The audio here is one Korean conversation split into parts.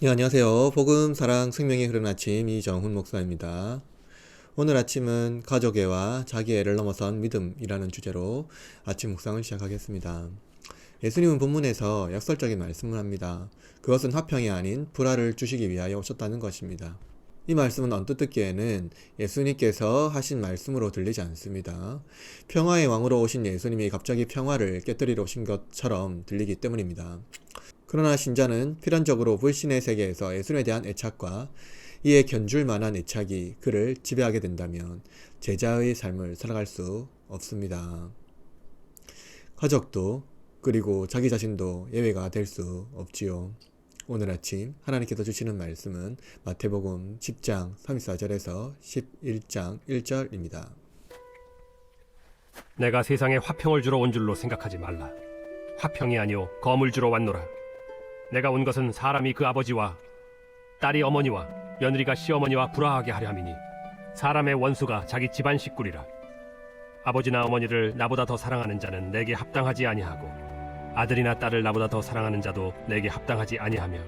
네, 안녕하세요. 복음, 사랑, 생명의 흐르는 아침 이정훈 목사입니다. 오늘 아침은 가족애와 자기 애를 넘어선 믿음이라는 주제로 아침 묵상을 시작하겠습니다. 예수님은 본문에서 역설적인 말씀을 합니다. 그것은 화평이 아닌 불화를 주시기 위하여 오셨다는 것입니다. 이 말씀은 언뜻 듣기에는 예수님께서 하신 말씀으로 들리지 않습니다. 평화의 왕으로 오신 예수님이 갑자기 평화를 깨뜨리러 오신 것처럼 들리기 때문입니다. 그러나 신자는 필연적으로 불신의 세계에서 예수님에 대한 애착과 이에 견줄 만한 애착이 그를 지배하게 된다면 제자의 삶을 살아갈 수 없습니다. 가족도 그리고 자기 자신도 예외가 될 수 없지요. 오늘 아침 하나님께서 주시는 말씀은 마태복음 10장 34절에서 11장 1절입니다. 내가 세상에 화평을 주러 온 줄로 생각하지 말라. 화평이 아니요 검을 주러 왔노라. 내가 온 것은 사람이 그 아버지와 딸이 어머니와 며느리가 시어머니와 불화하게 하려 함이니 사람의 원수가 자기 집안 식구리라. 아버지나 어머니를 나보다 더 사랑하는 자는 내게 합당하지 아니하고 아들이나 딸을 나보다 더 사랑하는 자도 내게 합당하지 아니하며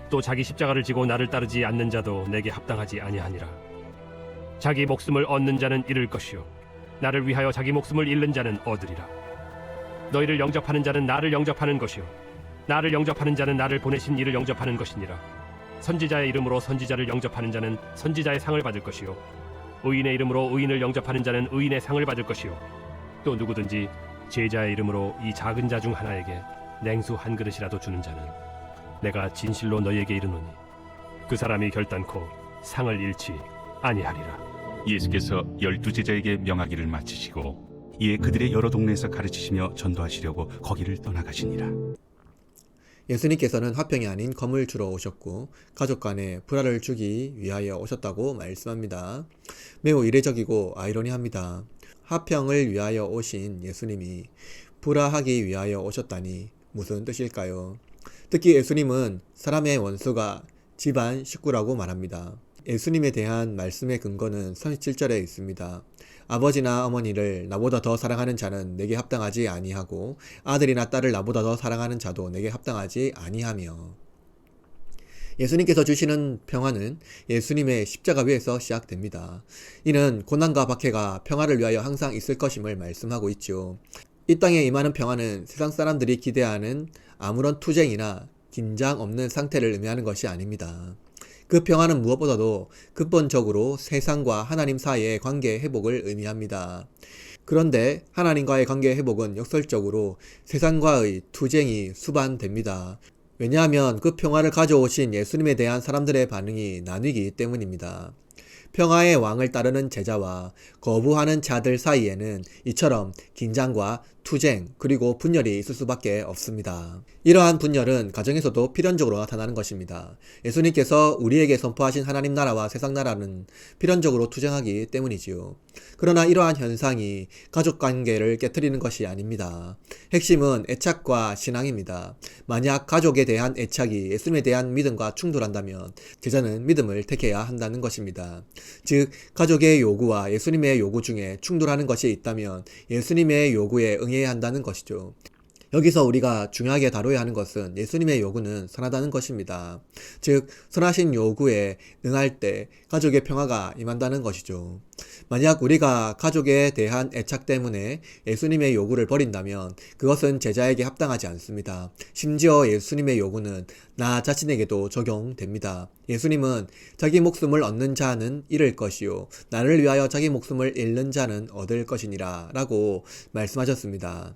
또 자기 십자가를 지고 나를 따르지 않는 자도 내게 합당하지 아니하니라. 자기 목숨을 얻는 자는 잃을 것이요 나를 위하여 자기 목숨을 잃는 자는 얻으리라. 너희를 영접하는 자는 나를 영접하는 것이요 나를 영접하는 자는 나를 보내신 이를 영접하는 것이니라. 선지자의 이름으로 선지자를 영접하는 자는 선지자의 상을 받을 것이요 의인의 이름으로 의인을 영접하는 자는 의인의 상을 받을 것이요 또 누구든지 제자의 이름으로 이 작은 자 중 하나에게 냉수 한 그릇이라도 주는 자는 내가 진실로 너희에게 이르노니 그 사람이 결단코 상을 잃지 아니하리라. 예수께서 12제자에게 명하기를 마치시고 이에 그들의 여러 동네에서 가르치시며 전도하시려고 거기를 떠나가시니라. 예수님께서는 화평이 아닌 검을 주러 오셨고 가족 간에 불화를 주기 위하여 오셨다고 말씀합니다. 매우 이례적이고 아이러니합니다. 화평을 위하여 오신 예수님이 불화하기 위하여 오셨다니 무슨 뜻일까요? 특히 예수님은 사람의 원수가 집안 식구라고 말합니다. 예수님에 대한 말씀의 근거는 37절에 있습니다. 아버지나 어머니를 나보다 더 사랑하는 자는 내게 합당하지 아니하고 아들이나 딸을 나보다 더 사랑하는 자도 내게 합당하지 아니하며. 예수님께서 주시는 평화는 예수님의 십자가 위에서 시작됩니다. 이는 고난과 박해가 평화를 위하여 항상 있을 것임을 말씀하고 있죠. 이 땅에 임하는 평화는 세상 사람들이 기대하는 아무런 투쟁이나 긴장 없는 상태를 의미하는 것이 아닙니다. 그 평화는 무엇보다도 근본적으로 세상과 하나님 사이의 관계 회복을 의미합니다. 그런데 하나님과의 관계 회복은 역설적으로 세상과의 투쟁이 수반됩니다. 왜냐하면 그 평화를 가져오신 예수님에 대한 사람들의 반응이 나뉘기 때문입니다. 평화의 왕을 따르는 제자와 거부하는 자들 사이에는 이처럼 긴장과 투쟁 그리고 분열이 있을 수밖에 없습니다. 이러한 분열은 가정에서도 필연적으로 나타나는 것입니다. 예수님께서 우리에게 선포하신 하나님 나라와 세상 나라는 필연적으로 투쟁하기 때문이지요. 그러나 이러한 현상이 가족 관계를 깨트리는 것이 아닙니다. 핵심은 애착과 신앙입니다. 만약 가족에 대한 애착이 예수님에 대한 믿음과 충돌한다면 제자는 믿음을 택해야 한다는 것입니다. 즉 가족의 요구와 예수님의 요구 중에 충돌하는 것이 있다면 예수님의 요구에 응해야 한다는 것이죠. 여기서 우리가 중요하게 다뤄야 하는 것은 예수님의 요구는 선하다는 것입니다. 즉 선하신 요구에 응할 때 가족의 평화가 임한다는 것이죠. 만약 우리가 가족에 대한 애착 때문에 예수님의 요구를 버린다면 그것은 제자에게 합당하지 않습니다. 심지어 예수님의 요구는 나 자신에게도 적용됩니다. 예수님은 자기 목숨을 얻는 자는 잃을 것이요 나를 위하여 자기 목숨을 잃는 자는 얻을 것이니라 라고 말씀하셨습니다.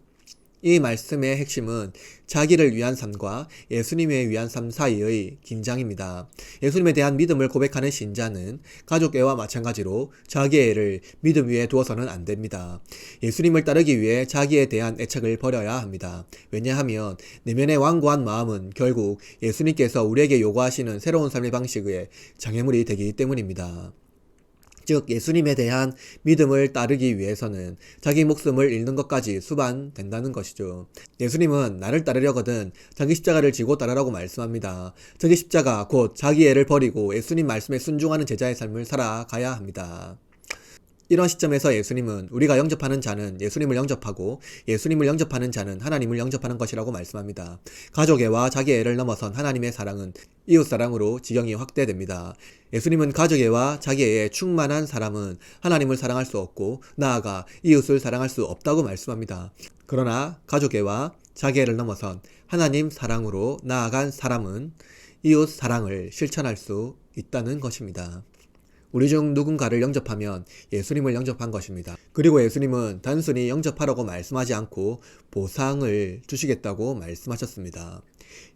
이 말씀의 핵심은 자기를 위한 삶과 예수님에 위한 삶 사이의 긴장입니다. 예수님에 대한 믿음을 고백하는 신자는 가족애와 마찬가지로 자기의 애를 믿음 위에 두어서는 안 됩니다. 예수님을 따르기 위해 자기에 대한 애착을 버려야 합니다. 왜냐하면 내면의 완고한 마음은 결국 예수님께서 우리에게 요구하시는 새로운 삶의 방식의 장애물이 되기 때문입니다. 즉 예수님에 대한 믿음을 따르기 위해서는 자기 목숨을 잃는 것까지 수반된다는 것이죠. 예수님은 나를 따르려거든 자기 십자가를 지고 따르라고 말씀합니다. 자기 십자가 곧 자기 애를 버리고 예수님 말씀에 순종하는 제자의 삶을 살아가야 합니다. 이런 시점에서 예수님은 우리가 영접하는 자는 예수님을 영접하고 예수님을 영접하는 자는 하나님을 영접하는 것이라고 말씀합니다. 가족애와 자기 애를 넘어선 하나님의 사랑은 이웃사랑으로 지경이 확대됩니다. 예수님은 가족애와 자기애에 충만한 사람은 하나님을 사랑할 수 없고 나아가 이웃을 사랑할 수 없다고 말씀합니다. 그러나 가족애와 자기애를 넘어선 하나님 사랑으로 나아간 사람은 이웃 사랑을 실천할 수 있다는 것입니다. 우리 중 누군가를 영접하면 예수님을 영접한 것입니다. 그리고 예수님은 단순히 영접하라고 말씀하지 않고 보상을 주시겠다고 말씀하셨습니다.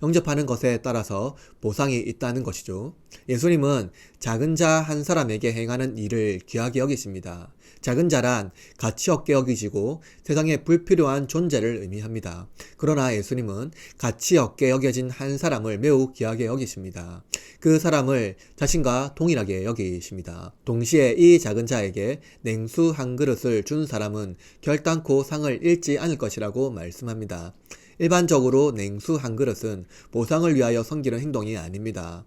영접하는 것에 따라서 보상이 있다는 것이죠. 예수님은 작은 자 한 사람에게 행하는 일을 귀하게 여기십니다. 작은 자란 가치 없게 여기시고 세상에 불필요한 존재를 의미합니다. 그러나 예수님은 가치 없게 여겨진 한 사람을 매우 귀하게 여기십니다. 그 사람을 자신과 동일하게 여기십니다. 동시에 이 작은 자에게 냉수 한 그릇을 준 사람은 결단코 상을 잃지 않을 것이라고 말씀합니다. 일반적으로 냉수 한 그릇은 보상을 위하여 섬기는 행동이 아닙니다.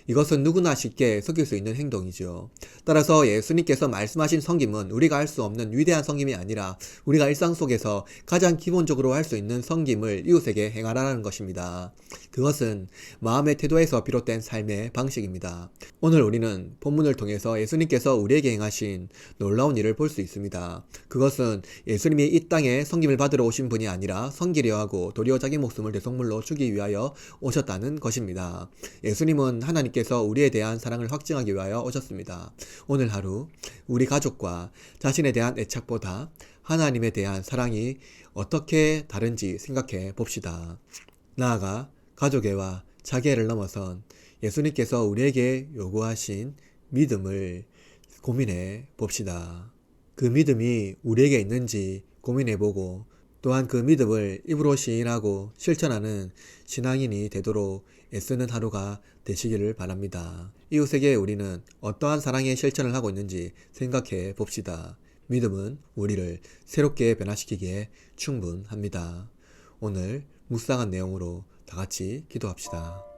이것은 누구나 쉽게 섬길 수 있는 행동이죠. 따라서 예수님께서 말씀하신 섬김은 우리가 할 수 없는 위대한 섬김이 아니라 우리가 일상 속에서 가장 기본적으로 할 수 있는 섬김을 이웃에게 행하라는 것입니다. 그것은 마음의 태도에서 비롯된 삶의 방식입니다. 오늘 우리는 본문을 통해서 예수님께서 우리에게 행하신 놀라운 일을 볼 수 있습니다. 그것은 예수님이 이 땅에 섬김을 받으러 오신 분이 아니라 섬기려 하고 도리어 자기 목숨을 대속물로 주기 위하여 오셨다는 것입니다. 예수님은 하나님께서 우리에 대한 사랑을 확증하기 위하여 오셨습니다. 오늘 하루 우리 가족과 자신에 대한 애착보다 하나님에 대한 사랑이 어떻게 다른지 생각해 봅시다. 나아가 가족애와 자기애를 넘어선 예수님께서 우리에게 요구하신 믿음을 고민해 봅시다. 그 믿음이 우리에게 있는지 고민해 보고 또한 그 믿음을 입으로 시인하고 실천하는 신앙인이 되도록 애쓰는 하루가 되시기를 바랍니다. 이웃에게 우리는 어떠한 사랑의 실천을 하고 있는지 생각해 봅시다. 믿음은 우리를 새롭게 변화시키기에 충분합니다. 오늘 묵상한 내용으로 다 같이 기도합시다.